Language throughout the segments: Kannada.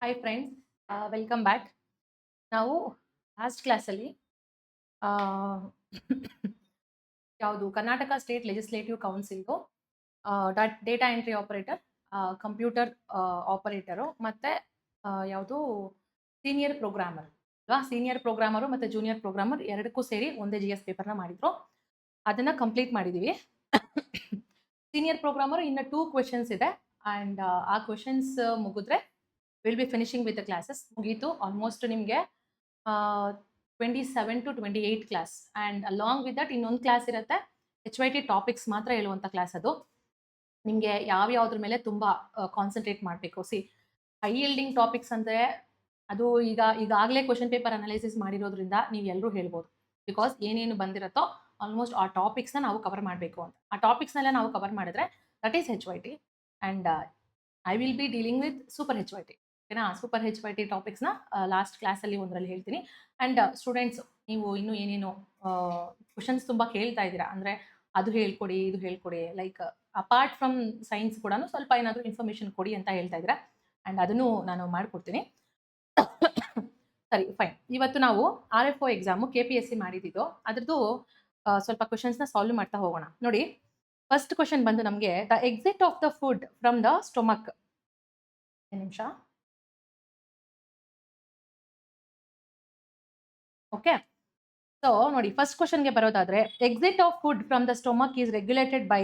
Hi friends, welcome back. ನಾವು ಲಾಸ್ಟ್ ಕ್ಲಾಸಲ್ಲಿ ಯಾವುದು ಕರ್ನಾಟಕ ಸ್ಟೇಟ್ ಲೆಜಿಸ್ಲೇಟಿವ್ ಕೌನ್ಸಿಲ್ದು data entry operator, computer operator ಮತ್ತು ಯಾವುದು ಸೀನಿಯರ್ ಪ್ರೋಗ್ರಾಮರ್ ಅಲ್ವಾ? ಸೀನಿಯರ್ ಪ್ರೋಗ್ರಾಮರು ಮತ್ತು ಜೂನಿಯರ್ ಪ್ರೋಗ್ರಾಮರ್ ಎರಡಕ್ಕೂ ಸೇರಿ ಒಂದೇ GS ಪೇಪರ್ನ ಮಾಡಿದ್ರು. ಅದನ್ನು ಕಂಪ್ಲೀಟ್ ಮಾಡಿದ್ದೀವಿ. ಸೀನಿಯರ್ ಪ್ರೋಗ್ರಾಮರ್ ಇನ್ನು 2 ಕ್ವೆಶನ್ಸ್ ಇದೆ ಆ್ಯಂಡ್ ಆ ಕ್ವೆಶನ್ಸ್ ಮುಗಿದ್ರೆ will be finishing with the classes. ಮುಗೀತು. ಆಲ್ಮೋಸ್ಟ್ ನಿಮಗೆ 27 to 28 class and along with that ಇನ್ನೊಂದು ಕ್ಲಾಸ್ ಇರುತ್ತೆ. HYT ಟಾಪಿಕ್ಸ್ ಮಾತ್ರ ಹೇಳುವಂಥ ಕ್ಲಾಸ್ ಅದು. ನಿಮಗೆ ಯಾವ್ಯಾವ್ದ್ರ ಮೇಲೆ ತುಂಬ ಕಾನ್ಸಂಟ್ರೇಟ್ ಮಾಡಬೇಕು. ಹೈ ಯೀಲ್ಡಿಂಗ್ ಟಾಪಿಕ್ಸ್ ಅಂದರೆ ಅದು ಈಗಾಗಲೇ ಕ್ವೆಶನ್ ಪೇಪರ್ ಅನಲೈಸಿಸ್ ಮಾಡಿರೋದ್ರಿಂದ ನೀವು ಎಲ್ಲರೂ ಹೇಳ್ಬೋದು. ಬಿಕಾಸ್ ಏನೇನು ಬಂದಿರುತ್ತೋ ಆಲ್ಮೋಸ್ಟ್ ಆ ಟಾಪಿಕ್ಸ್ನ ನಾವು ಕವರ್ ಮಾಡಬೇಕು ಅಂತ. ಆ ಟಾಪಿಕ್ಸ್ನೆಲ್ಲ ನಾವು ಕವರ್ ಮಾಡಿದ್ರೆ that is HYT and I will be dealing with super HYT. ಓಕೆನಾ? ಸೂಪರ್ HYT ಟಾಪಿಕ್ಸ್ನ ಲಾಸ್ಟ್ ಕ್ಲಾಸಲ್ಲಿ ಒಂದರಲ್ಲಿ ಹೇಳ್ತೀನಿ. ಆ್ಯಂಡ್ ಸ್ಟೂಡೆಂಟ್ಸ್, ನೀವು ಇನ್ನೂ ಏನೇನು ಕ್ವಶನ್ಸ್ ತುಂಬ ಕೇಳ್ತಾ ಇದ್ದೀರಾ, ಅಂದರೆ ಅದು ಹೇಳ್ಕೊಡಿ, ಇದು ಹೇಳ್ಕೊಡಿ, ಲೈಕ್ ಅಪಾರ್ಟ್ ಫ್ರಮ್ ಸೈನ್ಸ್ ಕೂಡ ಸ್ವಲ್ಪ ಏನಾದರೂ ಇನ್ಫಾರ್ಮೇಷನ್ ಕೊಡಿ ಅಂತ ಹೇಳ್ತಾ ಇದ್ದೀರಾ. ಆ್ಯಂಡ್ ಅದನ್ನು ನಾನು ಮಾಡಿಕೊಡ್ತೀನಿ. ಸರಿ, ಫೈನ್. ಇವತ್ತು ನಾವು RFO ಎಕ್ಸಾಮು KPSC ಮಾಡಿದ್ದು ಅದ್ರದ್ದು ಸ್ವಲ್ಪ ಕ್ವಶನ್ಸ್ನ ಸಾಲ್ವ್ ಮಾಡ್ತಾ ಹೋಗೋಣ. ನೋಡಿ, ಫಸ್ಟ್ ಕ್ವಶನ್ ಬಂದು ನಮಗೆ the exit of the food from the stomach. ನಿಮಿಷ. ಓಕೆ, ಸೊ ನೋಡಿ, ಫಸ್ಟ್ ಕ್ವಶನ್ಗೆ ಬರೋದಾದ್ರೆ exit of food from the stomach is regulated by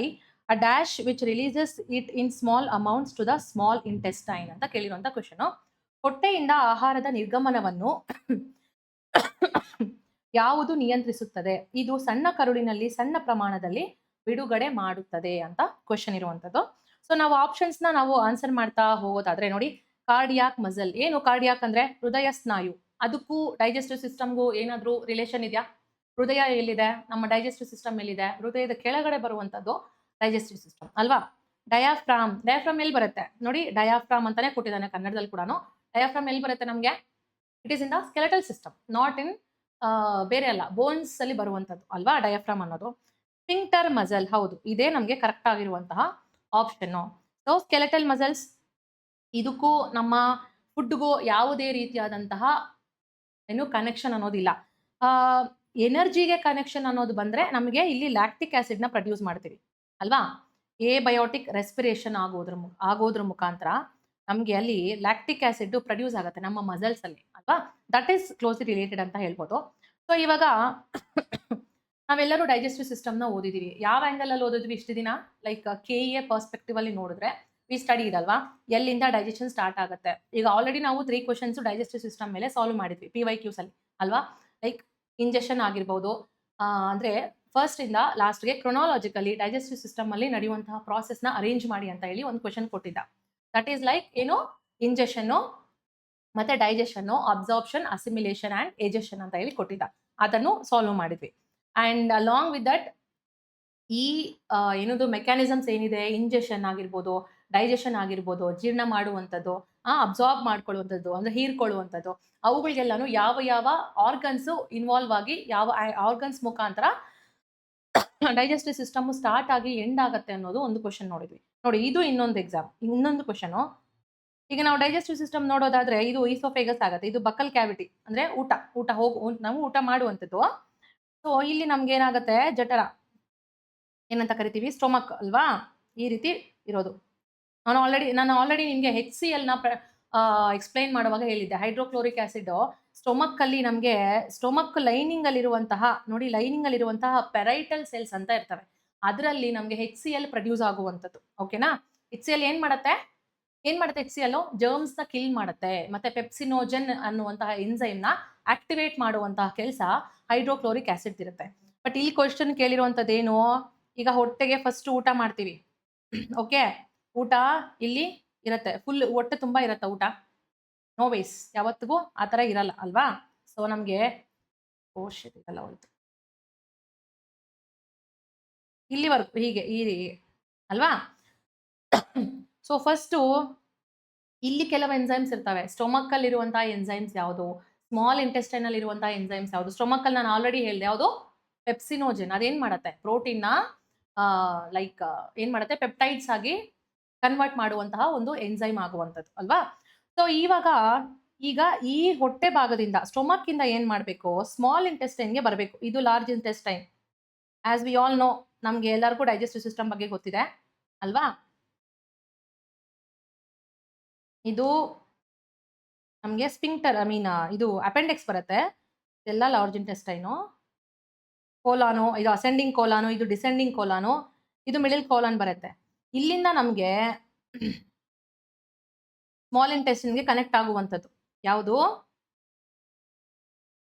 a dash which releases it in small amounts to the small intestine ಅಂತ ಕೇಳಿರುವಂಥ ಕ್ವಶನು. ಹೊಟ್ಟೆಯಿಂದ ಆಹಾರದ ನಿರ್ಗಮನವನ್ನು ಯಾವುದು ನಿಯಂತ್ರಿಸುತ್ತದೆ? ಇದು ಸಣ್ಣ ಕರುಳಿನಲ್ಲಿ ಸಣ್ಣ ಪ್ರಮಾಣದಲ್ಲಿ ಬಿಡುಗಡೆ ಮಾಡುತ್ತದೆ ಅಂತ ಕ್ವಶನ್ ಇರುವಂಥದ್ದು. ಸೊ ನಾವು ಆಪ್ಷನ್ಸ್ನ ನಾವು ಆನ್ಸರ್ ಮಾಡ್ತಾ ಹೋಗೋದಾದ್ರೆ ನೋಡಿ, ಕಾರ್ಡಿಯಾಕ್ ಮಸಲ್. ಏನು ಕಾರ್ಡಿಯಾಕ್ ಅಂದ್ರೆ ಹೃದಯ ಸ್ನಾಯು. ಅದಕ್ಕೂ ಡೈಜೆಸ್ಟಿವ್ ಸಿಸ್ಟಮ್ಗೂ ಏನಾದರೂ ರಿಲೇಷನ್ ಇದೆಯಾ? ಹೃದಯ ಎಲ್ಲಿದೆ? ನಮ್ಮ ಡೈಜೆಸ್ಟಿವ್ ಸಿಸ್ಟಮ್ ಎಲ್ಲಿದೆ? ಹೃದಯದ ಕೆಳಗಡೆ ಬರುವಂಥದ್ದು ಡೈಜೆಸ್ಟಿವ್ ಸಿಸ್ಟಮ್ ಅಲ್ವಾ? ಡಯಾಫ್ರಾಮ್. ಡಯಾಫ್ರಾಮ್ ಎಲ್ಲಿ ಬರುತ್ತೆ ನೋಡಿ? ಡಯಾಫ್ರಾಮ್ ಅಂತಾನೆ ಕೊಟ್ಟಿದ್ದಾನೆ ಕನ್ನಡದಲ್ಲಿ ಕೂಡ. ಡಯಾಫ್ರಾಮ್ ಎಲ್ಲಿ ಬರುತ್ತೆ ನಮಗೆ? It is in the skeletal system, not in ಬೇರೆ ಅಲ್ಲ, ಬೋನ್ಸ್ ಅಲ್ಲಿ ಬರುವಂಥದ್ದು ಅಲ್ವಾ ಡಯಾಫ್ರಾಮ್ ಅನ್ನೋದು. ಸ್ಫಿಂಕ್ಟರ್ ಮಸಲ್, ಹೌದು, ಇದೇ ನಮಗೆ ಕರೆಕ್ಟ್ ಆಗಿರುವಂತಹ ಆಪ್ಷನ್ನು. ಸೊ ಸ್ಕೆಲೆಟಲ್ ಮಸಲ್ಸ್, ಇದಕ್ಕೂ ನಮ್ಮ ಫುಡ್ಗೂ ಯಾವುದೇ ರೀತಿಯಾದಂತಹ ಏನು ಕನೆಕ್ಷನ್ ಅನ್ನೋದಿಲ್ಲ. ಎನರ್ಜಿಗೆ ಕನೆಕ್ಷನ್ ಅನ್ನೋದು ಬಂದ್ರೆ ನಮಗೆ ಇಲ್ಲಿ ಲ್ಯಾಕ್ಟಿಕ್ ಆಸಿಡ್ನ ಪ್ರೊಡ್ಯೂಸ್ ಮಾಡ್ತೀವಿ ಅಲ್ವಾ? ಬಯೋಟಿಕ್ ರೆಸ್ಪಿರೇಷನ್ ಆಗೋದ್ರ ಮುಖಾಂತರ ನಮಗೆ ಅಲ್ಲಿ ಲ್ಯಾಕ್ಟಿಕ್ ಆಸಿಡ್ ಪ್ರೊಡ್ಯೂಸ್ ಆಗುತ್ತೆ ನಮ್ಮ ಮಸಲ್ಸ್ ಅಲ್ಲಿ ಅಲ್ವಾ? ದಟ್ ಈಸ್ ಕ್ಲೋಸ್ಲಿ ರಿಲೇಟೆಡ್ ಅಂತ ಹೇಳ್ಬೋದು. ಸೊ ಇವಾಗ ನಾವೆಲ್ಲರೂ ಡೈಜೆಸ್ಟಿವ್ ಸಿಸ್ಟಮ್ನ ಓದಿದೀವಿ. ಯಾವ ಆಂಗಲ್ ಅಲ್ಲಿ ಓದಿದ್ವಿ ಇಷ್ಟು ದಿನ? ಲೈಕ್ KEA ಪರ್ಸ್ಪೆಕ್ಟಿವ್ ಅಲ್ಲಿ ನೋಡಿದ್ರೆ ವಿ ಸ್ಟಡಿ ಇಡಲ್ವಾ, ಎಲ್ಲಿಂದ ಡೈಜೆಷನ್ ಸ್ಟಾರ್ಟ್ ಆಗುತ್ತೆ. ಈಗ ಆಲ್ರೆಡಿ ನಾವು 3 ಕ್ವಶನ್ಸ್ ಡೈಜೆಸ್ಟಿವ್ ಸಿಸ್ಟಮ್ ಮೇಲೆ ಸಾಲ್ವ್ ಮಾಡಿದ್ವಿ PYQs ಅಲ್ಲಿ ಅಲ್ವಾ? ಲೈಕ್ ಇಂಜೆಕ್ಷನ್ ಆಗಿರ್ಬೋದು, ಅಂದ್ರೆ ಫಸ್ಟ್ ಇಂದ ಲಾಸ್ಟ್ಗೆ ಕ್ರೊನಾಲಜಿಕಲಿ ಡೈಜೆಸ್ಟಿವ್ ಸಿಸ್ಟಮ್ ಅಲ್ಲಿ ನಡೆಯುವಂತಹ ಪ್ರಾಸೆಸ್ನ ಅರೇಂಜ್ ಮಾಡಿ ಅಂತ ಹೇಳಿ ಒಂದು ಕ್ವಶನ್ ಕೊಟ್ಟಿದ್ದ. ದಟ್ ಈಸ್ ಲೈಕ್ ಏನು, ಇಂಜೆಷನ್ ಮತ್ತೆ ಡೈಜೆಷನ್, ಅಬ್ಸಾರ್ಪ್ಷನ್, ಅಸಿಮಿಲೇಷನ್ ಅಂಡ್ ಏಜೆಷನ್ ಅಂತ ಹೇಳಿ ಕೊಟ್ಟಿದ್ದ. ಅದನ್ನು ಸಾಲ್ವ್ ಮಾಡಿದ್ವಿ. ಅಂಡ್ ಅಲಾಂಗ್ ವಿತ್ ದಟ್ ಈ ಏನದು ಮೆಕ್ಯಾನಿಸಮ್ಸ್ ಏನಿದೆ, ಇಂಜೆಷನ್ ಆಗಿರ್ಬೋದು, ಡೈಜೆಷನ್ ಆಗಿರ್ಬೋದು, ಜೀರ್ಣ ಮಾಡುವಂಥದ್ದು, ಅಬ್ಸಾರ್ಬ್ ಮಾಡ್ಕೊಳ್ಳುವಂಥದ್ದು ಅಂದ್ರೆ ಹೀರ್ಕೊಳ್ಳುವಂಥದ್ದು, ಅವುಗಳಿಗೆಲ್ಲಾನು ಯಾವ ಯಾವ ಆರ್ಗನ್ಸ್ ಇನ್ವಾಲ್ವ್ ಆಗಿ ಯಾವ ಆರ್ಗನ್ಸ್ ಮುಖಾಂತರ ಡೈಜೆಸ್ಟಿವ್ ಸಿಸ್ಟಮ್ ಸ್ಟಾರ್ಟ್ ಆಗಿ ಎಂಡ್ ಆಗುತ್ತೆ ಅನ್ನೋದು ಒಂದು ಕ್ವಶನ್ ನೋಡಿದ್ವಿ. ನೋಡಿ, ಇದು ಇನ್ನೊಂದು ಕ್ವಶನು. ಈಗ ನಾವು ಡೈಜೆಸ್ಟಿವ್ ಸಿಸ್ಟಮ್ ನೋಡೋದಾದ್ರೆ ಇದು ಈಸೋಫೇಗಸ್ ಆಗುತ್ತೆ, ಇದು ಬಕಲ್ ಕ್ಯಾವಿಟಿ ಅಂದ್ರೆ ನಾವು ಊಟ ಮಾಡುವಂಥದ್ದು. ಸೊ ಇಲ್ಲಿ ನಮ್ಗೆ ಏನಾಗುತ್ತೆ, ಜಠರ ಏನಂತ ಕರಿತೀವಿ, ಸ್ಟೊಮಕ್ ಅಲ್ವಾ? ಈ ರೀತಿ ಇರೋದು. ನಾನು ಆಲ್ರೆಡಿ ನಿಮಗೆ HCl ನ ಎಕ್ಸ್ಪ್ಲೈನ್ ಮಾಡುವಾಗ ಹೇಳಿದ್ದೆ. ಹೈಡ್ರೋಕ್ಲೋರಿಕ್ ಆಸಿಡ್ ಸ್ಟೊಮಕ್ ಅಲ್ಲಿ ನಮಗೆ ಸ್ಟೊಮಕ್ ಲೈನಿಂಗ್ ಅಲ್ಲಿರುವಂತಹ ನೋಡಿ, ಲೈನಿಂಗ್ ಅಲ್ಲಿರುವಂತಹ ಪೆರೈಟಲ್ ಸೆಲ್ಸ್ ಅಂತ ಇರ್ತವೆ. ಅದರಲ್ಲಿ ನಮಗೆ HCl ಪ್ರೊಡ್ಯೂಸ್ ಆಗುವಂಥದ್ದು. ಓಕೆನಾ? HCl ಏನ್ ಮಾಡುತ್ತೆ HCl ಜರ್ಮ್ಸ್ ನ ಕಿಲ್ ಮಾಡುತ್ತೆ. ಮತ್ತೆ ಪೆಪ್ಸಿನೋಜನ್ ಅನ್ನುವಂತಹ ಎಂಜೈಮ್ ನ ಆಕ್ಟಿವೇಟ್ ಮಾಡುವಂತಹ ಕೆಲಸ ಹೈಡ್ರೋಕ್ಲೋರಿಕ್ ಆಸಿಡ್ ಇರುತ್ತೆ. ಬಟ್ ಇಲ್ಲಿ ಕ್ವಶನ್ ಕೇಳಿರುವಂತದ್ದೇನು, ಈಗ ಹೊಟ್ಟೆಗೆ ಫಸ್ಟ್ ಊಟ ಮಾಡ್ತೀವಿ. ಓಕೆ, ಊಟ ಇಲ್ಲಿ ಇರುತ್ತೆ, ಫುಲ್ ಹೊಟ್ಟೆ ತುಂಬಾ ಇರುತ್ತೆ ಊಟ. ನೋ ವೇಸ್, ಯಾವತ್ತಿಗೂ ಆ ತರ ಇರಲ್ಲ ಅಲ್ವಾ? ಸೊ ನಮ್ಗೆ ಇದೆಲ್ಲ ಹೋಯ್ತು, ಇಲ್ಲಿವರೆಗೂ ಹೀಗೆ ಅಲ್ವಾ? ಸೊ ಫಸ್ಟ್ ಇಲ್ಲಿ ಕೆಲವು ಎಂಜೈಮ್ಸ್ ಇರ್ತವೆ. ಸ್ಟೊಮಕ್ ಅಲ್ಲಿ ಇರುವಂತಹ ಎಂಜೈಮ್ಸ್ ಯಾವುದು, ಸ್ಮಾಲ್ ಇಂಟೆಸ್ಟೈನ್ ಅಲ್ಲಿ ಇರುವಂತಹ ಎಂಜೈಮ್ಸ್ ಯಾವುದು? ಸ್ಟೊಮಕ್ ಅಲ್ಲಿ ನಾನು ಆಲ್ರೆಡಿ ಹೇಳಿದೆ, ಯಾವುದು? ಪೆಪ್ಸಿನೋಜನ್. ಅದೇನ್ ಮಾಡುತ್ತೆ, ಪ್ರೋಟೀನ್ ನ ಲೈಕ್ ಏನ್ ಮಾಡುತ್ತೆ, ಪೆಪ್ಟೈಡ್ಸ್ ಆಗಿ ಕನ್ವರ್ಟ್ ಮಾಡುವಂತಹ ಒಂದು ಎಂಜೈಮ್ ಆಗುವಂಥದ್ದು ಅಲ್ವಾ? ಸೊ ಸೊ ಈಗ ಈ ಹೊಟ್ಟೆ ಭಾಗದಿಂದ ಸ್ಟೊಮಕ್ ಇಂದ ಏನ್ ಮಾಡ್ಬೇಕು, ಸ್ಮಾಲ್ ಇಂಟೆಸ್ಟೈನ್ಗೆ ಬರಬೇಕು. ಇದು large intestine. As we all know, ನಮ್ಗೆ ಎಲ್ಲರಿಗೂ ಡೈಜೆಸ್ಟಿವ್ ಸಿಸ್ಟಮ್ ಬಗ್ಗೆ ಗೊತ್ತಿದೆ ಅಲ್ವಾ. ಇದು ನಮ್ಗೆ ಸ್ಪಿಂಕ್ಟರ್, ಇದು ಅಪೆಂಡಿಕ್ಸ್ ಬರುತ್ತೆ. ಇದೆಲ್ಲ ಲಾರ್ಜ್ ಇಂಟೆಸ್ಟೈನು. ಕೋಲಾನು, ಇದು ಅಸೆಂಡಿಂಗ್ ಕೋಲಾನು, ಇದು ಡಿಸೆಂಡಿಂಗ್ ಕೋಲಾನು, ಇದು ಮಿಡಲ್ ಕೋಲಾನ್ ಬರುತ್ತೆ. ಇಲ್ಲಿಂದ ನಮ್ಗೆ ಸ್ಮಾಲ್ ಇಂಟೆಸ್ಟೈನ್ಗೆ ಕನೆಕ್ಟ್ ಆಗುವಂಥದ್ದು ಯಾವುದು,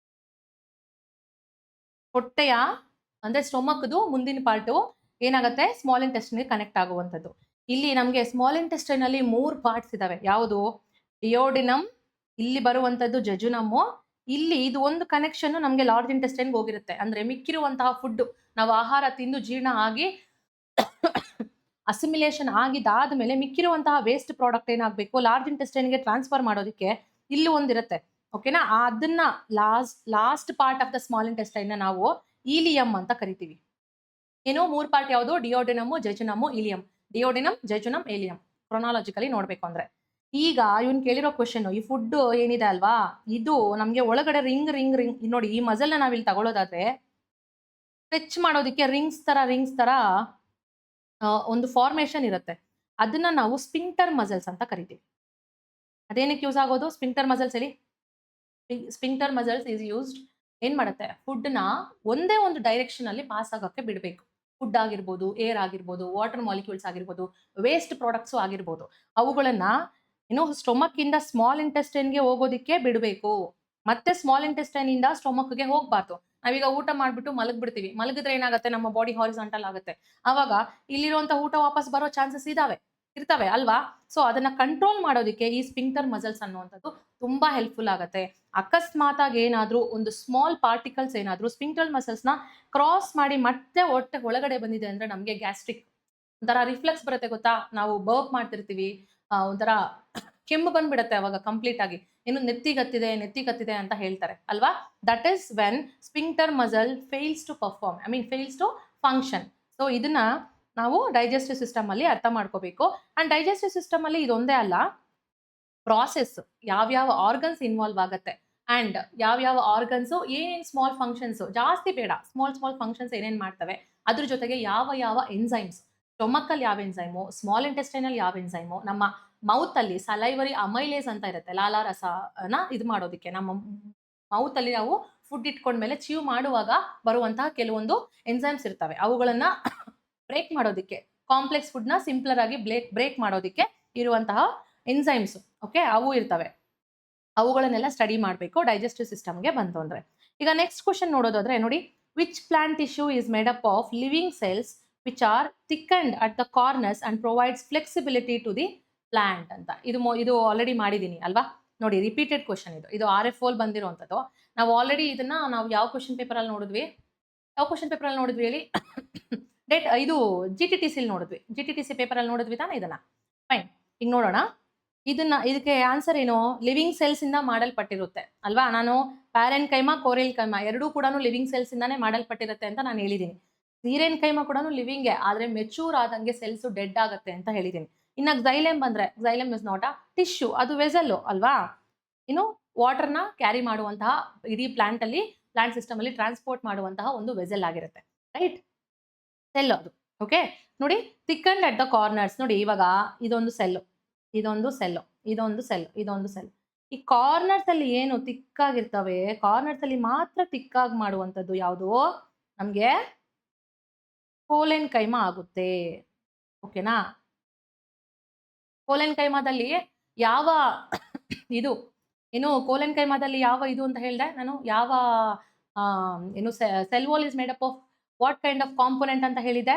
ಹೊಟ್ಟೆಯ ಅಂದ್ರೆ ಸ್ಟೊಮಕ್ದು ಮುಂದಿನ ಪಾರ್ಟು ಏನಾಗುತ್ತೆ, ಸ್ಮಾಲ್ ಇಂಟೆಸ್ಟೈನ್ಗೆ ಕನೆಕ್ಟ್ ಆಗುವಂಥದ್ದು. ಇಲ್ಲಿ ನಮ್ಗೆ ಸ್ಮಾಲ್ ಇಂಟೆಸ್ಟೈನ್ ಅಲ್ಲಿ 3 ಪಾರ್ಟ್ಸ್ ಇದಾವೆ. ಯಾವುದು, ಡಿಯೋಡಿನಮ್, ಇಲ್ಲಿ ಬರುವಂತದ್ದು ಜೆಜುನಮ್ಮು, ಇಲ್ಲಿ ಇದು ಒಂದು ಕನೆಕ್ಷನ್ ನಮ್ಗೆ ಲಾರ್ಜ್ ಇಂಟೆಸ್ಟೈನ್ಗೆ ಹೋಗಿರುತ್ತೆ. ಅಂದ್ರೆ ಮಿಕ್ಕಿರುವಂತಹ ಫುಡ್ ನಾವು ಆಹಾರ ತಿಂದು ಜೀರ್ಣ ಆಗಿ ಅಸಿಮಿಲೇಷನ್ ಆಗಿದ್ದಾದ್ಮೇಲೆ ಮಿಕ್ಕಿರುವಂತಹ ವೇಸ್ಟ್ ಪ್ರಾಡಕ್ಟ್ ಏನಾಗಬೇಕು, ಲಾರ್ಜ್ ಇಂಟೆಸ್ಟೈನ್ಗೆ ಟ್ರಾನ್ಸ್ಫರ್ ಮಾಡೋದಕ್ಕೆ ಇಲ್ಲಿ ಒಂದಿರುತ್ತೆ. ಓಕೆನಾ, ಅದನ್ನ last part of the small intestine ನಾವು ಈಲಿಯಂ ಅಂತ ಕರಿತೀವಿ. ಏನು 3 ಪಾರ್ಟ್ ಯಾವುದು, ಡಿಯೋಡಿನಮ್, ಜೆಜುನಮ್, ಇಲಿಯಂ. ಡಿಯೋಡಿನಮ್, ಜೆಜುನಮ್, ಇಲಿಯಂ ಕ್ರೊನಾಲಜಿಕಲಿ ನೋಡ್ಬೇಕು ಅಂದ್ರೆ. ಈಗ ಇವನ್ ಕೇಳಿರೋ ಕ್ವಶನ್, ಈ ಫುಡ್ ಏನಿದೆ ಅಲ್ವಾ, ಇದು ನಮ್ಗೆ ಒಳಗಡೆ ರಿಂಗ್ ನೋಡಿ, ಈ ಮಸಲ್ ನ ನಾವಿಲ್ಲಿ ತಗೊಳ್ಳೋದಾದ್ರೆ ಸ್ಟ್ರೆಚ್ ಮಾಡೋದಕ್ಕೆ ರಿಂಗ್ಸ್ ತರ ಒಂದು ಫಾರ್ಮೇಶನ್ ಇರುತ್ತೆ. ಅದನ್ನ ನಾವು ಸ್ಪಿಂಕ್ಟರ್ ಮಸಲ್ಸ್ ಅಂತ ಕರಿತೀವಿ. ಅದೇನಕ್ಕೆ ಯೂಸ್ ಆಗೋದು ಸ್ಪಿಂಕ್ಟರ್ ಮಸಲ್ಸ್ ಹೇಳಿ. ಸ್ಪಿಂಕ್ಟರ್ ಮಸಲ್ಸ್ ಈಸ್ ಯೂಸ್ಡ್, ಏನ್ ಮಾಡುತ್ತೆ, ಫುಡ್ ನ ಒಂದೇ ಒಂದು ಡೈರೆಕ್ಷನ್ ಅಲ್ಲಿ ಪಾಸ್ ಆಗೋಕ್ಕೆ ಬಿಡಬೇಕು. ಫುಡ್ ಆಗಿರ್ಬೋದು, ಏರ್ ಆಗಿರ್ಬೋದು, ವಾಟರ್ ಮಾಲಿಕ್ಯೂಲ್ಸ್ ಆಗಿರ್ಬೋದು, ವೇಸ್ಟ್ ಪ್ರಾಡಕ್ಟ್ಸ್ ಆಗಿರ್ಬೋದು, ಅವುಗಳನ್ನ ಸ್ಟೊಮಕ್ ಇಂದ ಸ್ಮಾಲ್ ಇಂಟೆಸ್ಟೈನ್ಗೆ ಹೋಗೋದಿಕ್ಕೆ ಬಿಡಬೇಕು. ಮತ್ತೆ ಸ್ಮಾಲ್ ಇಂಟೆಸ್ಟೈನ್ ಇಂದ ಸ್ಟೊಮಕ್ಗೆ ಹೋಗ್ಬಾರ್ದು. ನಾವೀಗ ಊಟ ಮಾಡ್ಬಿಟ್ಟು ಮಲಗ್ಬಿಡ್ತೀವಿ. ಮಲಗಿದ್ರೆ ಏನಾಗುತ್ತೆ, ನಮ್ಮ ಬಾಡಿ ಹಾರಿಸಾಂಟಲ್ ಆಗುತ್ತೆ. ಅವಾಗ ಇಲ್ಲಿರುವಂತ ಊಟ ವಾಪಸ್ ಬರೋ ಚಾನ್ಸಸ್ ಇರ್ತವೆ ಅಲ್ವಾ. ಸೊ ಅದನ್ನ ಕಂಟ್ರೋಲ್ ಮಾಡೋದಕ್ಕೆ ಈ ಸ್ಪಿಂಕ್ಟರ್ ಮಸಲ್ಸ್ ಅನ್ನುವಂಥದ್ದು ತುಂಬಾ ಹೆಲ್ಪ್ಫುಲ್ ಆಗುತ್ತೆ. ಅಕಸ್ಮಾತ್ ಆಗಿ ಏನಾದ್ರೂ ಒಂದು ಸ್ಮಾಲ್ ಪಾರ್ಟಿಕಲ್ಸ್ ಏನಾದ್ರೂ ಸ್ಪಿಂಕ್ಟರ್ ಮಸಲ್ಸ್ ನ ಕ್ರಾಸ್ ಮಾಡಿ ಮತ್ತೆ ಹೊಟ್ಟೆ ಒಳಗಡೆ ಬಂದಿದೆ ಅಂದ್ರೆ ನಮ್ಗೆ ಗ್ಯಾಸ್ಟ್ರಿಕ್ ಒಂಥರ ರಿಫ್ಲೆಕ್ಸ್ ಬರುತ್ತೆ ಗೊತ್ತಾ. ನಾವು ಬರ್ಪ್ ಮಾಡ್ತಿರ್ತೀವಿ, ಒಂಥರ ಕೆಮ್ಮು ಬಂದ್ಬಿಡತ್ತೆ ಅವಾಗ ಕಂಪ್ಲೀಟ್ ಆಗಿ. ಇನ್ನು ನೆತ್ತಿಗತ್ತಿದೆ ಅಂತ ಹೇಳ್ತಾರೆ ಅಲ್ವಾ. That is when sphincter muscle fails to perform, fails to function. So ಇದನ್ನ ನಾವು ಡೈಜೆಸ್ಟಿವ್ ಸಿಸ್ಟಮ್ ಅಲ್ಲಿ ಅರ್ಥ ಮಾಡ್ಕೋಬೇಕು. ಅಂಡ್ ಡೈಜೆಸ್ಟಿವ್ ಸಿಸ್ಟಮ್ ಅಲ್ಲಿ ಇದೊಂದೇ ಅಲ್ಲ, ಪ್ರಾಸೆಸ್ ಯಾವ್ಯಾವ ಆರ್ಗನ್ಸ್ ಇನ್ವಾಲ್ವ್ ಆಗತ್ತೆ ಅಂಡ್ ಯಾವ್ಯಾವ ಆರ್ಗನ್ಸ್ ಏನೇನ್ ಸ್ಮಾಲ್ ಫಂಕ್ಷನ್ಸ್, ಜಾಸ್ತಿ ಬೇಡ, ಸ್ಮಾಲ್ ಫಂಕ್ಷನ್ಸ್ ಏನೇನ್ ಮಾಡ್ತವೆ, ಅದ್ರ ಜೊತೆಗೆ ಯಾವ ಎನ್ಸೈಮ್ಸ್, ಸ್ಟೊಮಕ್ ಅಲ್ಲಿ ಯಾವ ಎನ್ಸೈಮು, ಸ್ಮಾಲ್ ಇಂಟೆಸ್ಟೈನ್ ಅಲ್ಲಿ ಯಾವ ಎನ್ಸೈಮು, ನಮ್ಮ ಮೌತ್ ಅಲ್ಲಿ ಸಲೈವರಿ ಅಮೈಲೇಸ್ ಅಂತ ಇರುತ್ತೆ, ಲಾಲಾರಸನ ಇದು ಮಾಡೋದಕ್ಕೆ. ನಮ್ಮ ಮೌತ್ ಅಲ್ಲಿ ನಾವು ಫುಡ್ ಇಟ್ಕೊಂಡ್ಮೇಲೆ ಚೀವ್ ಮಾಡುವಾಗ ಬರುವಂತಹ ಕೆಲವೊಂದು ಎನ್ಸೈಮ್ಸ್ ಇರ್ತವೆ. ಅವುಗಳನ್ನ ಬ್ರೇಕ್ ಮಾಡೋದಕ್ಕೆ, ಕಾಂಪ್ಲೆಕ್ಸ್ ಫುಡ್ ನ ಸಿಂಪ್ಲರ್ ಆಗಿ ಬ್ರೇಕ್ ಮಾಡೋದಕ್ಕೆ ಇರುವಂತಹ ಎನ್ಸೈಮ್ಸ್, ಓಕೆ, ಅವು ಇರ್ತವೆ. ಅವುಗಳನ್ನೆಲ್ಲ ಸ್ಟಡಿ ಮಾಡಬೇಕು ಡೈಜೆಸ್ಟಿವ್ ಸಿಸ್ಟಮ್ಗೆ ಬಂತು ಅಂದ್ರೆ. ಈಗ ನೆಕ್ಸ್ಟ್ ಕ್ವಶನ್ ನೋಡೋದಾದ್ರೆ ನೋಡಿ, which plant tissue is made up of living cells which are thickened at the corners and provides flexibility to the plant ಅಂತ. ಇದು ಆಲ್ರೆಡಿ ಮಾಡಿದೀನಿ ಅಲ್ವಾ. ನೋಡಿ, ರಿಪೀಟೆಡ್ ಕ್ವಶನ್ ಇದು RFO ಬಂದಿರುವಂಥದ್ದು. ನಾವು ಆಲ್ರೆಡಿ ಇದನ್ನ ಯಾವ ಕ್ವಶನ್ ಪೇಪರ್ ಅಲ್ಲಿ ನೋಡಿದ್ವಿ, ಹೇಳಿ ಇದು GTTC ನೋಡಿದ್ವಿ. GTTC ಪೇಪರ್ ಅಲ್ಲಿ ನೋಡಿದ್ವಿ ತಾನೇ ಇದನ್ನ. ಫೈನ್, ಈಗ ನೋಡೋಣ. ಇದಕ್ಕೆ ಆನ್ಸರ್ ಏನು, ಲಿವಿಂಗ್ ಸೆಲ್ಸ್ ಇಂದ ಮಾಡಲ್ಪಟ್ಟಿರುತ್ತೆ ಅಲ್ವಾ. ನಾನು ಪ್ಯಾರೆನ್ ಕೈಮಾ, ಕೋರೆಲ್ ಕೈಮಾ ಎರಡೂ ಕೂಡ ಲಿವಿಂಗ್ ಸೆಲ್ಸ್ ಇಂದಾನೆ ಮಾಡಲ್ಪಟ್ಟಿರುತ್ತೆ ಅಂತ ನಾನು ಹೇಳಿದ್ದೀನಿ. ಸೀರೆನ್ ಕೈಮಾ ಕೂಡ ಲಿವಿಂಗ್, ಆದ್ರೆ ಮೆಚೂರ್ ಆದಂಗೆ ಸೆಲ್ಸ್ ಡೆಡ್ ಆಗುತ್ತೆ ಅಂತ ಹೇಳಿದ್ದೀನಿ. ಇನ್ನ ಝೈಲೆಮ್ ಬಂದ್ರೆ, ಝೈಲೆಮ್ ಇಸ್ ನಾಟ್ ಅ ಟಿಶ್ಯೂ, ಅದು ವೆಸಲ್ ಅಲ್ವಾ. ಇನ್ನು ವಾಟರ್ನ ಕ್ಯಾರಿ ಮಾಡುವಂತಹ, ಇಡೀ ಪ್ಲಾಂಟ್ ಸಿಸ್ಟಮ್ ಅಲ್ಲಿ ಟ್ರಾನ್ಸ್ಪೋರ್ಟ್ ಮಾಡುವಂತಹ ಒಂದು ವೆಸಲ್ ಆಗಿರುತ್ತೆ, ರೈಟ್. ಸೆಲ್ ಅದು, ಓಕೆ. ನೋಡಿ, ಥಿಕ್ಕನ್ಡ್ ಅಟ್ ದ ಕಾರ್ನರ್ಸ್, ನೋಡಿ ಇವಾಗ ಇದೊಂದು ಸೆಲ್, ಇದೊಂದು ಸೆಲ್. ಈ ಕಾರ್ನರ್ಸ್ ಅಲ್ಲಿ ಏನು ತಿಕ್ಕಾಗಿರ್ತವೆ, ಕಾರ್ನರ್ಸ್ ಅಲ್ಲಿ ಮಾತ್ರ ತಿಕ್ಕಾಗಿ ಮಾಡುವಂಥದ್ದು ಯಾವುದು, ನಮ್ಗೆ ಕೋಲೆನ್ ಕೈಮಾ ಆಗುತ್ತೆ, ಓಕೆನಾ. ಕೋಲೆನ್ ಕೈಮಾದಲ್ಲಿ ಯಾವ ಕೋಲೆನ್ ಕೈಮಾದಲ್ಲಿ ಯಾವ ಇದು ಅಂತ ಹೇಳಿದೆ ನಾನು, ಯಾವ cell wall is made up of what kind of component ಅಂತ ಹೇಳಿದೆ,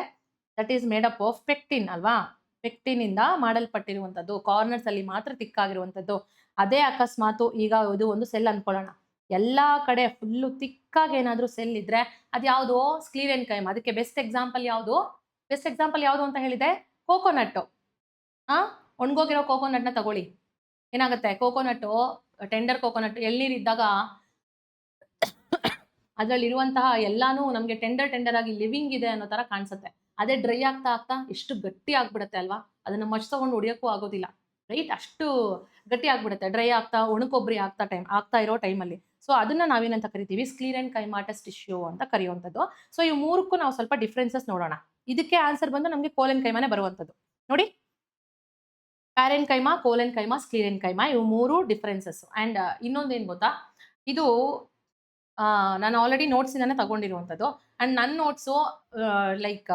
that is made up of pectin ಅಲ್ವಾ. ಪೆಕ್ಟಿನ್ ಇಂದ ಮಾಡಲ್ಪಟ್ಟಿರುವಂಥದ್ದು, ಕಾರ್ನರ್ಸ್ ಅಲ್ಲಿ ಮಾತ್ರ ತಿಕ್ಕಾಗಿರುವಂಥದ್ದು. ಅದೇ ಅಕಸ್ಮಾತ್ ಈಗ ಇದು ಒಂದು ಸೆಲ್ ಅನ್ಕೊಳ್ಳೋಣ, ಎಲ್ಲಾ ಕಡೆ ಫುಲ್ಲು ತಿಕ್ಕಾಗಿ ಏನಾದ್ರೂ ಸೆಲ್ ಇದ್ರೆ ಅದ್ಯಾವುದು, ಸ್ಕ್ಲೀರೆನ್ ಕೈಮಾ. ಅದಕ್ಕೆ ಬೆಸ್ಟ್ ಎಕ್ಸಾಂಪಲ್ ಯಾವುದು ಅಂತ ಹೇಳಿದೆ, ಕೋಕೋನಟ್. ಒಣಗೋಗಿರೋ ಕೋಕೋನಟ್ ನ ತಗೊಳ್ಳಿ, ಏನಾಗುತ್ತೆ, ಕೋಕೋನಟ್, ಟೆಂಡರ್ ಕೋಕೋನಟ್, ಎಳ್ನೀರ್ ಇದ್ದಾಗ ಅದ್ರಲ್ಲಿರುವಂತಹ ಎಲ್ಲಾನು ನಮ್ಗೆ ಟೆಂಡರ್ ಆಗಿ ಲಿವಿಂಗ್ ಇದೆ ಅನ್ನೋ ತರ ಕಾಣಿಸುತ್ತೆ. ಅದೇ ಡ್ರೈ ಆಗ್ತಾ ಎಷ್ಟು ಗಟ್ಟಿ ಆಗ್ಬಿಡುತ್ತೆ ಅಲ್ವಾ. ಅದನ್ನ ಮಚ್ ತಗೊಂಡು ಹೊಡಿಯೋಕ್ಕೂ ಆಗೋದಿಲ್ಲ, ರೈಟ್? ಅಷ್ಟು ಗಟ್ಟಿ ಆಗ್ಬಿಡುತ್ತೆ. ಡ್ರೈ ಆಗ್ತಾ ಒಣಕೊಬ್ಬರಿ ಆಗ್ತಾ ಇರೋ ಟೈಮಲ್ಲಿ. ಸೊ ಅದನ್ನ ನಾವೇನಂತ ಕರಿತೀವಿ? ಸ್ಕ್ಲೀರೆನ್ ಕೈಮಾಟಸ್ ಟಿಶ್ಯೂ ಅಂತ ಕರೆಯುವಂಥದ್ದು. ಸೊ ಇವು 3ಕ್ಕೂ ನಾವು ಸ್ವಲ್ಪ ಡಿಫರೆನ್ಸಸ್ ನೋಡೋಣ. ಇದಕ್ಕೆ ಆನ್ಸರ್ ಬಂದು ನಮಗೆ ಕೋಲೆನ್ ಕೈಮಾನೇ ಬರುವಂಥದ್ದು. ನೋಡಿ, ಪ್ಯಾರೆನ್ ಕೈಮಾ, ಕೋಲೆನ್ ಕೈಮಾ, ಸ್ಕ್ಲೀರೆನ್ ಕೈಮಾ ಇವು 3 ಡಿಫರೆನ್ಸಸ್. ಅಂಡ್ ಇನ್ನೊಂದೇನು ಗೊತ್ತಾ? ಇದು ನಾನು ಆಲ್ರೆಡಿ ನೋಟ್ಸಿಂದಾನೆ ತಗೊಂಡಿರುವಂಥದ್ದು. ಅಂಡ್ ನನ್ನ ನೋಟ್ಸು ಲೈಕ್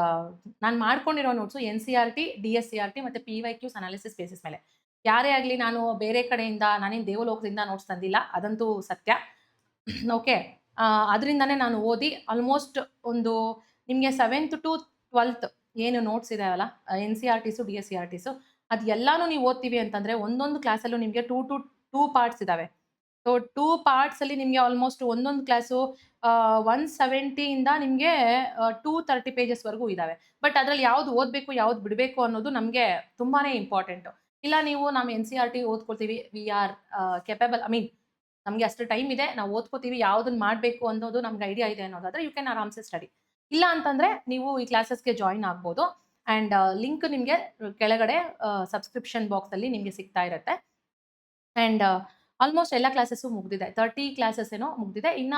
ನಾನು ಮಾಡ್ಕೊಂಡಿರೋ ನೋಟ್ಸು NCERT, DSCERT ಮತ್ತೆ PYQs ಅನಾಲಿಸಿಸ್ ಬೇಸಿಸ್ ಮೇಲೆ. ಯಾರೇ ಆಗಲಿ ನಾನು ಬೇರೆ ಕಡೆಯಿಂದ ನಾನೇನು ದೇವಲೋಕದಿಂದ ನೋಟ್ಸ್ ತಂದಿಲ್ಲ. ಅದಂತೂ ಸತ್ಯ. ಓಕೆ. ಅದರಿಂದಾನೇ ನಾನು ಓದಿ ಆಲ್ಮೋಸ್ಟ್ ಒಂದು ನಿಮಗೆ 7th to 12th ಏನು ನೋಟ್ಸ್ ಇದಾವಲ್ಲ, NCERTಸು, DSCERTಸು ಅದು ಎಲ್ಲಾನು ನೀವು ಓದ್ತೀವಿ ಅಂತಂದ್ರೆ ಒಂದೊಂದು ಕ್ಲಾಸಲ್ಲೂ ನಿಮಗೆ 2 ಪಾರ್ಟ್ಸ್ ಇದಾವೆ. ಸೊ 2 ಪಾರ್ಟ್ಸ್ ಅಲ್ಲಿ ನಿಮಗೆ ಆಲ್ಮೋಸ್ಟ್ ಒಂದೊಂದು ಕ್ಲಾಸು 170 ಇಂದ ನಿಮಗೆ 230 ಪೇಜಸ್ ವರೆಗೂ ಇದಾವೆ. ಬಟ್ ಅದ್ರಲ್ಲಿ ಯಾವ್ದು ಓದ್ಬೇಕು, ಯಾವ್ದು ಬಿಡಬೇಕು ಅನ್ನೋದು ನಮಗೆ ತುಂಬಾನೇ ಇಂಪಾರ್ಟೆಂಟ್. ಇಲ್ಲ ನೀವು ನಾವು NCERT ಓದ್ಕೊಳ್ತೀವಿ, we are capable, I mean ನಮಗೆ ಅಷ್ಟು ಟೈಮ್ ಇದೆ, ನಾವು ಓದ್ಕೋತೀವಿ, ಯಾವ್ದನ್ನ ಮಾಡಬೇಕು ಅನ್ನೋದು ನಮ್ಗೆ ಐಡಿಯಾ ಇದೆ ಅನ್ನೋದಾದ್ರೆ ಯು ಕ್ಯಾನ್ ಆರಾಮ್ಸೆ ಸ್ಟಡಿ. ಇಲ್ಲ ಅಂತಂದ್ರೆ ನೀವು ಈ ಕ್ಲಾಸಸ್ಗೆ ಜಾಯಿನ್ ಆಗ್ಬೋದು. ಅಂಡ್ ಲಿಂಕ್ ನಿಮಗೆ ಕೆಳಗಡೆ ಸಬ್ಸ್ಕ್ರಿಪ್ಷನ್ ಬಾಕ್ಸ್ ಅಲ್ಲಿ ನಿಮಗೆ ಸಿಗ್ತಾ ಇರುತ್ತೆ. ಅಂಡ್ ಆಲ್ಮೋಸ್ಟ್ ಎಲ್ಲ ಕ್ಲಾಸಸ್ಸು ಮುಗ್ದಿದೆ. 30 ಕ್ಲಾಸಸ್ ಏನೋ ಮುಗ್ದಿದೆ. ಇನ್ನ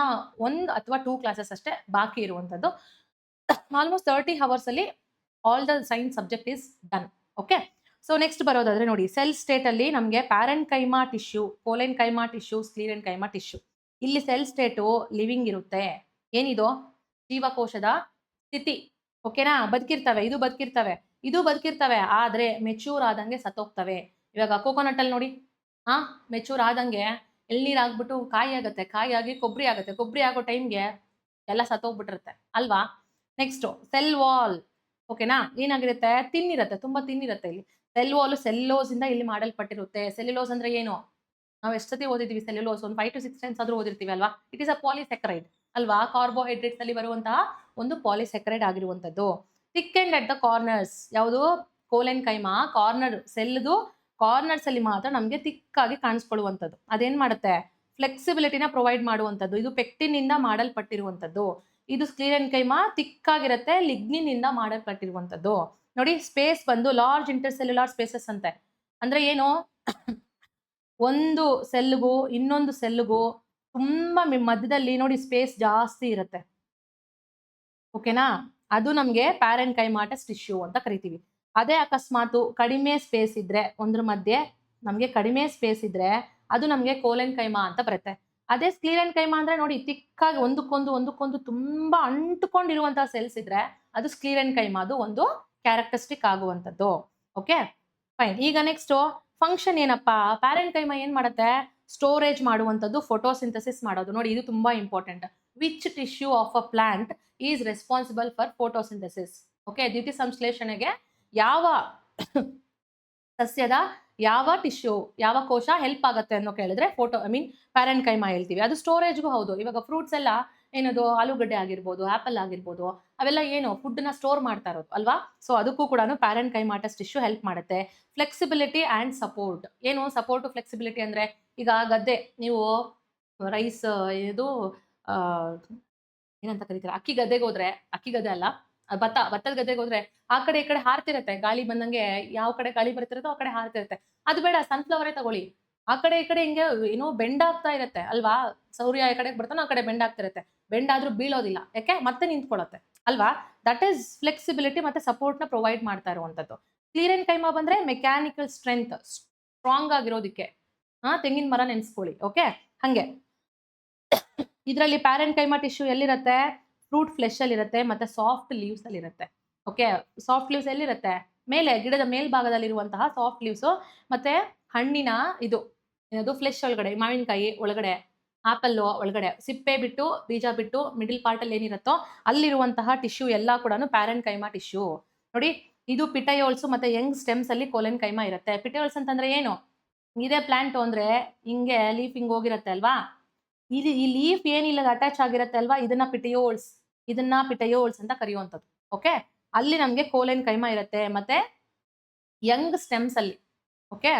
1 ಅಥವಾ 2 ಕ್ಲಾಸಸ್ ಅಷ್ಟೇ ಬಾಕಿ ಇರುವಂಥದ್ದು. ಆಲ್ಮೋಸ್ಟ್ 30 ಅವರ್ಸ್ ಅಲ್ಲಿ all the science subject is done. Okay. So next ಬರೋದಾದ್ರೆ ನೋಡಿ, ಸೆಲ್ ಸ್ಟೇಟ್ ಅಲ್ಲಿ ನಮಗೆ parenchyma tissue, collenchyma tissue, sclerenchyma tissue. ಇಲ್ಲಿ ಸೆಲ್ ಸ್ಟೇಟು ಲಿವಿಂಗ್ ಇರುತ್ತೆ. ಏನಿದು? ಜೀವಕೋಶದ ಸ್ಥಿತಿ. ಓಕೆನಾ? ಬದುಕಿರ್ತವೆ, ಇದು ಬದುಕಿರ್ತವೆ, ಆದ್ರೆ ಮೆಚ್ಯೂರ್ ಆದಂಗೆ ಸತ್ತೋಗ್ತವೆ. ಇವಾಗ ಕೋಕೋನಟ್ ಅಲ್ಲಿ ನೋಡಿ, ಮೆಚೂರ್ ಆದಂಗೆ ಎಳ್ನೀರ್ ಆಗ್ಬಿಟ್ಟು ಕಾಯಿ ಆಗುತ್ತೆ, ಕಾಯಿ ಆಗಿ ಕೊಬ್ಬರಿ ಆಗುತ್ತೆ, ಕೊಬ್ಬರಿ ಆಗೋ ಟೈಮ್ಗೆ ಎಲ್ಲ ಸತ್ತೋಗ್ಬಿಟ್ಟಿರುತ್ತೆ ಅಲ್ವಾ? Next cell wall. ಓಕೆನಾ? ಏನಾಗಿರುತ್ತೆ? ತಿನ್ನಿರುತ್ತೆ, ತುಂಬಾ ತಿನ್ನಿರುತ್ತೆ. ಇಲ್ಲಿ ಸೆಲ್ ವಾಲ್ ಸೆಲ್ಯುಲೋಸ್ ಇಂದ ಇಲ್ಲಿ ಮಾಡಲ್ಪಟ್ಟಿರುತ್ತೆ. ಸೆಲ್ಯುಲೋಸ್ ಅಂದ್ರೆ ಏನು? ನಾವು ಎಷ್ಟು ಸತಿ ಓದಿದೀವಿ ಸೆಲ್ಯುಲೋಸ್? ಒಂದು 5 to 6 ಟೈಮ್ಸ್ ಆದ್ರೂ ಓದಿರ್ತೀವಿ ಅಲ್ವಾ? ಇಟ್ ಇಸ್ ಅ ಪಾಲಿಸ್ಯಾಕರೈಡ್ ಅಲ್ವಾ? ಕಾರ್ಬೋಹೈಡ್ರೇಟ್ಸ್ ಅಲ್ಲಿ ಬರುವಂತಹ ಒಂದು ಪಾಲಿಸ್ಯಾಕರೈಡ್ ಆಗಿರುವಂತದ್ದು. ಥಿಕ್ಕೆಂಡ್ ಅಟ್ ದ ಕಾರ್ನರ್ಸ್. ಯಾವುದು? ಕೋಲೆನ್ ಕೈಮಾ ಸೆಲ್ದು ಕಾರ್ನರ್ಸ್ ಅಲ್ಲಿ ಮಾತ್ರ ನಮಗೆ ತಿಕ್ಕಾಗಿ ಕಾಣಿಸ್ಕೊಳ್ಳುವಂಥದ್ದು. ಅದೇನ್ ಮಾಡುತ್ತೆ? ಫ್ಲೆಕ್ಸಿಬಿಲಿಟಿನ ಪ್ರೊವೈಡ್ ಮಾಡುವಂಥದ್ದು. ಇದು ಪೆಕ್ಟಿನ್ ಇಂದ ಮಾಡಲ್ಪಟ್ಟಿರುವಂಥದ್ದು. ಇದು ಸ್ಕ್ಲೀರೆನ್ ಕೈಮಾ ತಿಕ್ಕಾಗಿರುತ್ತೆ, ಲಿಗ್ನಿನ್ ಇಂದ ಮಾಡಲ್ಪಟ್ಟಿರುವಂಥದ್ದು. ನೋಡಿ, ಸ್ಪೇಸ್ ಬಂದು ಲಾರ್ಜ್ ಇಂಟರ್ಸೆಲ್ಯುಲಾರ್ ಸ್ಪೇಸಸ್ ಅಂತೆ. ಅಂದ್ರೆ ಏನು? ಒಂದು ಸೆಲ್ಗೂ ಇನ್ನೊಂದು ಸೆಲ್ಗೂ ತುಂಬಾ ಮಧ್ಯದಲ್ಲಿ ನೋಡಿ ಸ್ಪೇಸ್ ಜಾಸ್ತಿ ಇರುತ್ತೆ. ಓಕೆನಾ? ಅದು ನಮಗೆ ಪ್ಯಾರೆನ್ ಕೈಮಾಟಸ್ ಟಿಶ್ಯೂ ಅಂತ ಕರಿತೀವಿ. ಅದೇ ಅಕಸ್ಮಾತ್ ಕಡಿಮೆ ಸ್ಪೇಸ್ ಇದ್ರೆ, ಒಂದ್ರ ಮಧ್ಯೆ ನಮಗೆ ಕಡಿಮೆ ಸ್ಪೇಸ್ ಇದ್ರೆ ಅದು ನಮಗೆ ಕೋಲೆನ್ ಕೈಮಾ ಅಂತ ಬರುತ್ತೆ. ಅದೇ ಸ್ಕ್ಲೀರೆನ್ ಕೈಮಾ ಅಂದ್ರೆ ನೋಡಿ ತಿಕ್ಕಾಗಿ ಒಂದಕ್ಕೊಂದು ತುಂಬಾ ಅಂಟುಕೊಂಡಿರುವಂತಹ ಸೆಲ್ಸ್ ಇದ್ರೆ ಅದು ಸ್ಕ್ಲೀರೆನ್ ಕೈಮಾದು ಒಂದು ಕ್ಯಾರೆಕ್ಟರಿಸ್ಟಿಕ್ ಆಗುವಂಥದ್ದು. Okay fine. ಈಗ ನೆಕ್ಸ್ಟ್ ಫಂಕ್ಷನ್ ಏನಪ್ಪಾ? ಪ್ಯಾರೆನ್ ಕೈಮಾ ಏನ್ ಮಾಡುತ್ತೆ? ಸ್ಟೋರೇಜ್ ಮಾಡುವಂಥದ್ದು, ಫೋಟೋಸಿಂಥಸಿಸ್ ಮಾಡೋದು. ನೋಡಿ, ಇದು ತುಂಬಾ important. Which tissue of a plant is responsible for photosynthesis? Okay, ದ್ಯುತಿ ಸಂಶ್ಲೇಷಣೆಗೆ ಯಾವ ಸಸ್ಯದ ಯಾವ ಟಿಶ್ಯೂ, ಯಾವ ಕೋಶ ಹೆಲ್ಪ್ ಆಗುತ್ತೆ ಅನ್ನೋ ಕೇಳಿದ್ರೆ ಪ್ಯಾರೆನ್ ಕೈಮಾ ಹೇಳ್ತೀವಿ. ಅದು ಸ್ಟೋರೇಜ್ಗೂ ಹೌದು. ಇವಾಗ ಫ್ರೂಟ್ಸ್ ಎಲ್ಲ ಏನದು, ಆಲೂಗಡ್ಡೆ ಆಗಿರ್ಬೋದು, ಆಪಲ್ ಆಗಿರ್ಬೋದು, ಅವೆಲ್ಲ ಏನು ಫುಡ್ ನ ಸ್ಟೋರ್ ಮಾಡ್ತಾ ಇರೋದು ಅಲ್ವಾ? ಸೊ ಅದಕ್ಕೂ ಕೂಡ ಪ್ಯಾರೆನ್ ಕೈಮಾಟಸ್ ಟಿಶ್ಯೂ ಹೆಲ್ಪ್ ಮಾಡುತ್ತೆ. Flexibility and support. ಏನು ಸಪೋರ್ಟ್ ಫ್ಲೆಕ್ಸಿಬಿಲಿಟಿ ಅಂದ್ರೆ, ಈಗ ಗದ್ದೆ ನೀವು ರೈಸ್ ಇದು ಏನಂತ ಕರೀತೀರಾ, ಅಕ್ಕಿ ಗದ್ದೆಗೆ ಹೋದ್ರೆ, ಅಕ್ಕಿ ಗದ್ದೆ ಅಲ್ಲ, ಭತ್ತದ ಗದ್ದೆಗೆ ಹೋದ್ರೆ ಆ ಕಡೆ ಈ ಕಡೆ ಹಾರ್ತಿರತ್ತೆ. ಗಾಳಿ ಬಂದಂಗೆ ಯಾವ ಕಡೆ ಗಾಳಿ ಬರ್ತಿರುತ್ತೋ ಆ ಕಡೆ ಹಾರ್ತಿರುತ್ತೆ. ಅದು ಬೇಡ, ಸನ್ಫ್ಲವರೇ ತಗೊಳ್ಳಿ. ಆ ಕಡೆ ಈ ಕಡೆ ಹಿಂಗೆ ಏನೋ ಬೆಂಡ್ ಆಗ್ತಾ ಇರುತ್ತೆ ಅಲ್ವಾ? ಸೂರ್ಯ ಈ ಕಡೆಗೆ ಬರ್ತಾನೋ ಆ ಕಡೆ ಬೆಂಡ್ ಆಗ್ತಿರುತ್ತೆ. ಬೆಂಡ್ ಆದ್ರೂ ಬೀಳೋದಿಲ್ಲ. ಯಾಕೆ? ಮತ್ತೆ ನಿಂತ್ಕೊಳ್ಳುತ್ತೆ ಅಲ್ವಾ? ದಟ್ ಈಸ್ ಫ್ಲೆಕ್ಸಿಬಿಲಿಟಿ ಮತ್ತೆ ಸಪೋರ್ಟ್ ನ ಪ್ರೊವೈಡ್ ಮಾಡ್ತಾ ಇರುವಂತದ್ದು. ಸ್ಕ್ಲೀರೆನ್ ಕೈಮಾ ಬಂದ್ರೆ ಮೆಕ್ಯಾನಿಕಲ್ ಸ್ಟ್ರೆಂತ್, ಸ್ಟ್ರಾಂಗ್ ಆಗಿರೋದಿಕ್ಕೆ. ತೆಂಗಿನ ಮರ ನೆನ್ಸ್ಕೊಳ್ಳಿ. ಓಕೆ, ಹಂಗೆ ಇದರಲ್ಲಿ ಪ್ಯಾರೆನ್ ಕೈಮಾ ಟಿಶ್ಯೂ ಎಲ್ಲಿರುತ್ತೆ? ಫ್ರೂಟ್ ಫ್ಲೆಶ್ ಅಲ್ಲಿ ಇರುತ್ತೆ, ಮತ್ತೆ ಸಾಫ್ಟ್ ಲೀವ್ಸ್ ಅಲ್ಲಿ ಇರುತ್ತೆ. ಓಕೆ, ಸಾಫ್ಟ್ ಲೀವ್ಸ್ ಎಲ್ಲಿರುತ್ತೆ? ಮೇಲೆ ಗಿಡದ ಮೇಲ್ಭಾಗದಲ್ಲಿರುವಂತಹ ಸಾಫ್ಟ್ ಲೀವ್ಸ್, ಮತ್ತೆ ಹಣ್ಣಿನ ಇದು ಏನದು ಫ್ಲೆಶ್ ಒಳಗಡೆ, ಮಾವಿನಕಾಯಿ ಒಳಗಡೆ, ಆಪಲ್ ಒಳಗಡೆ ಸಿಪ್ಪೆ ಬಿಟ್ಟು ಬೀಜ ಬಿಟ್ಟು ಮಿಡಿಲ್ ಪಾರ್ಟ್ ಅಲ್ಲಿ ಏನಿರುತ್ತೋ ಅಲ್ಲಿರುವಂತಹ ಟಿಶ್ಯೂ ಎಲ್ಲ ಕೂಡ ಪ್ಯಾರೆನ್ ಕೈಮಾ ಟಿಶ್ಯೂ. ನೋಡಿ, ಇದು ಪಿಟಯೋಲ್ಸ್ ಮತ್ತೆ ಯಂಗ್ ಸ್ಟೆಮ್ಸ್ ಅಲ್ಲಿ ಕೋಲೆನ್ ಕೈಮಾ ಇರುತ್ತೆ. ಪಿಟಯೋಲ್ಸ್ ಅಂತಂದ್ರೆ ಏನು? ಇದೇ ಪ್ಲಾಂಟ್ ಅಂದ್ರೆ ಹಿಂಗೆ ಲೀಫ್ ಹಿಂಗ್ ಹೋಗಿರುತ್ತೆ ಅಲ್ವಾ? ಈ ಲೀಫ್ ಏನಿಲ್ಲ ಅಟ್ಯಾಚ್ ಆಗಿರುತ್ತೆ ಅಲ್ವಾ? ಇದನ್ನ ಪಿಟಯೋಲ್ಸ್ ಅಂತ ಕರೆಯುವಂಥದ್ದು. ಓಕೆ, ಅಲ್ಲಿ ನಮ್ಗೆ ಕೋಲೆನ್ ಕೈಮಾ ಇರುತ್ತೆ. ಮತ್ತೆ ಯಂಗ್ ಸ್ಟೆಮ್ಸ್ ಅಲ್ಲಿ ಓಕೆ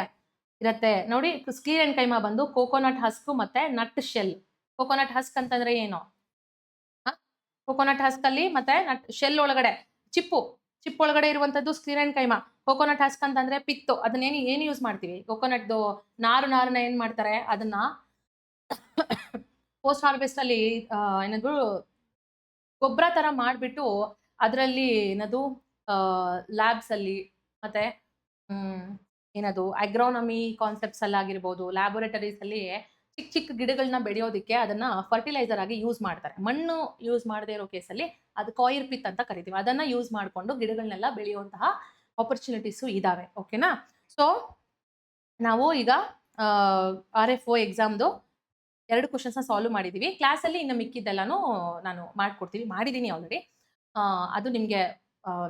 ಇರುತ್ತೆ. ನೋಡಿ, ಸ್ಕ್ಲೀರೆನ್ ಕೈಮಾ ಬಂದು ಕೋಕೋನಟ್ ಹಸ್ಕ್ ಮತ್ತೆ ನಟ್ ಶೆಲ್. ಕೋಕೋನಟ್ ಹಸ್ಕ್ ಅಂತಂದ್ರೆ ಏನು? ಕೋಕೋನಟ್ ಹಸ್ಕ್ ಅಲ್ಲಿ ಮತ್ತೆ ನಟ್ ಶೆಲ್ ಒಳಗಡೆ ಚಿಪ್ಪು ಚಿಪ್ ಒಳಗಡೆ ಇರುವಂತದ್ದು screen and keema. Coconut husk ಅಂತಂದ್ರೆ ಪಿತ್ತು. ಅದನ್ನೇನು ಯೂಸ್ ಮಾಡ್ತೀವಿ? ಕೋಕೋನಟ್‌ದು ನಾರನ್ನ ಏನ್ ಮಾಡ್ತಾರೆ? ಅದನ್ನ ಪೋಸ್ಟ್ ಹಾರ್ವೆಸ್ಟ್ ಅಲ್ಲಿ ಏನದು ಗೊಬ್ಬರ ತರ ಮಾಡ್ಬಿಟ್ಟು ಅದರಲ್ಲಿ ಏನದು ಲ್ಯಾಬ್ಸ್ ಅಲ್ಲಿ ಮತ್ತೆ ಹ್ಮ್, ಏನದು ಅಗ್ರೋನಮಿ ಕಾನ್ಸೆಪ್ಟ್ಸ್ ಅಲ್ಲಾಗಿರ್ಬೋದು, ಲ್ಯಾಬೋರೇಟರೀಸ್ ಅಲ್ಲಿ ಚಿಕ್ಕ ಚಿಕ್ಕ ಗಿಡಗಳನ್ನ ಬೆಳೆಯೋದಕ್ಕೆ ಅದನ್ನ ಫರ್ಟಿಲೈಸರ್ ಆಗಿ ಯೂಸ್ ಮಾಡ್ತಾರೆ. ಮಣ್ಣು ಯೂಸ್ ಮಾಡದೇ ಇರೋ ಕೇಸಲ್ಲಿ ಅದು ಕಾಯಿರ್ ಪಿತ್ ಅಂತ ಕರಿತೀವಿ. ಅದನ್ನ ಯೂಸ್ ಮಾಡ್ಕೊಂಡು ಗಿಡಗಳನ್ನೆಲ್ಲ ಬೆಳೆಯುವಂತಹ ಆಪರ್ಚುನಿಟೀಸು ಇದಾವೆ. ಓಕೆನಾ? ಸೊ ನಾವು ಈಗ RFO ಎಕ್ಸಾಮ್‌ದು 2 ಕ್ವೆಷನ್ಸ್‌ನ ಸಾಲ್ವ್ ಮಾಡಿದೀವಿ. ಕ್ಲಾಸಲ್ಲಿ ಇನ್ನು ಮಿಕ್ಕಿದ್ದೆಲ್ಲಾನು ನಾನು ಮಾಡ್ಕೊಡ್ತೀನಿ. ಮಾಡಿದೀನಿ ಆಲ್ರೆಡಿ. ಅದು ನಿಮ್ಗೆ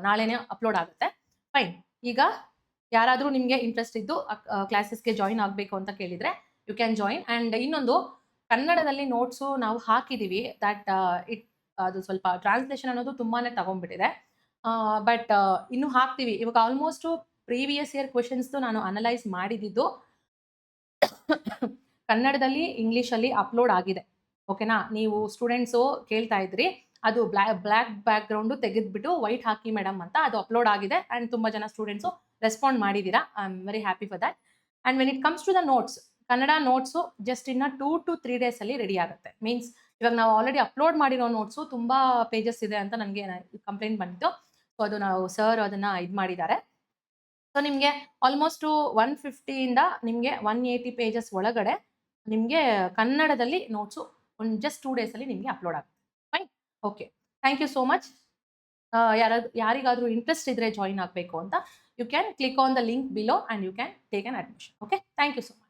ನಾಳೆನೇ ಅಪ್‌ಲೋಡ್ ಆಗುತ್ತೆ. ಫೈನ್. ಈಗ ಯಾರಾದ್ರೂ ನಿಮ್ಗೆ ಇಂಟ್ರೆಸ್ಟ್ ಇದ್ದು ಕ್ಲಾಸಸ್‌ಗೆ ಜಾಯಿನ್ ಆಗ್ಬೇಕು ಅಂತ ಕೇಳಿದ್ರೆ ಯು ಕ್ಯಾನ್ ಜಾಯಿನ್. ಅಂಡ್ ಇನ್ನೊಂದು ಕನ್ನಡದಲ್ಲಿ ನೋಟ್ಸು ನಾವು ಹಾಕಿದೀವಿ. ಅದು ಸ್ವಲ್ಪ ಟ್ರಾನ್ಸ್‌ಲೇಷನ್ ಅನ್ನೋದು ತುಂಬಾನೇ ತಗೊಂಡ್ಬಿಟ್ಟಿದೆ. ಬಟ್ ಇನ್ನು ಹಾಕ್ತೀವಿ. ಇವಾಗ ಆಲ್‌ಮೋಸ್ಟು ಪ್ರೀವಿಯಸ್ ಇಯರ್ ಕ್ವೆಷನ್ಸ್‌ದು ನಾನು ಅನಲೈಸ್ ಮಾಡಿದಿದ್ದು ಕನ್ನಡದಲ್ಲಿ, ಇಂಗ್ಲಿಷಲ್ಲಿ ಅಪ್‌ಲೋಡ್ ಆಗಿದೆ. ಓಕೆನಾ? ನೀವು ಸ್ಟೂಡೆಂಟ್ಸು ಕೇಳ್ತಾ ಇದ್ರಿ. ಅದು ಬ್ಲಾಕ್ ಬ್ಯಾಕ್‌ಗ್ರೌಂಡು ತೆಗೆದ್ಬಿಟ್ಟು ವೈಟ್ ಹಾಕಿ ಮೇಡಮ್ ಅಂತ ಅದು ಅಪ್‌ಲೋಡ್ ಆಗಿದೆ. ಅಂಡ್ ತುಂಬಾ ಜನ ಸ್ಟೂಡೆಂಟ್ಸು ರೆಸ್ಪಾಂಡ್ ಮಾಡಿದೀರಾ. I am very happy for that. And when it comes to the notes, Kannada notes just ಇನ್ನ 2-3 ಡೇಸ್ ಅಲ್ಲಿ ರೆಡಿ ಆಗುತ್ತೆ. ಮೀನ್ಸ್ ಇವಾಗ ನಾವು ಆಲ್ರೆಡಿ ಅಪ್‌ಲೋಡ್ ಮಾಡಿರೋ ನೋಟ್ಸು ತುಂಬಾ ಪೇಜಸ್ ಇದೆ ಅಂತ ನನಗೆ ಕಂಪ್ಲೇಂಟ್ ಬಂದಿತ್ತು. ಸೊ ಅದು ನಾವು ಸರ್ ಅದನ್ನ ಮಾಡಿದ್ದಾರೆ. ಸೊ ನಿಮ್ಗೆ ಆಲ್‌ಮೋಸ್ಟು 150 ಇಂದ ನಿಮ್ಗೆ 180 ಪೇಜಸ್ ಒಳಗಡೆ ನಿಮ್ಗೆ ಕನ್ನಡದಲ್ಲಿ ನೋಟ್ಸು ಜಸ್ಟ್ 2 ಡೇಸ್ ಅಲ್ಲಿ ನಿಮ್ಗೆ ಅಪ್‌ಲೋಡ್ ಆಗುತ್ತೆ. Fine. Okay. Thank you so much. ಯಾರಿಗಾದ್ರೂ ಇಂಟ್ರೆಸ್ಟ್ ಇದ್ರೆ ಜಾಯಿನ್ ಆಗ್ಬೇಕು ಅಂತ you can click on the link below and you can take on admission. Okay. Thank you so much.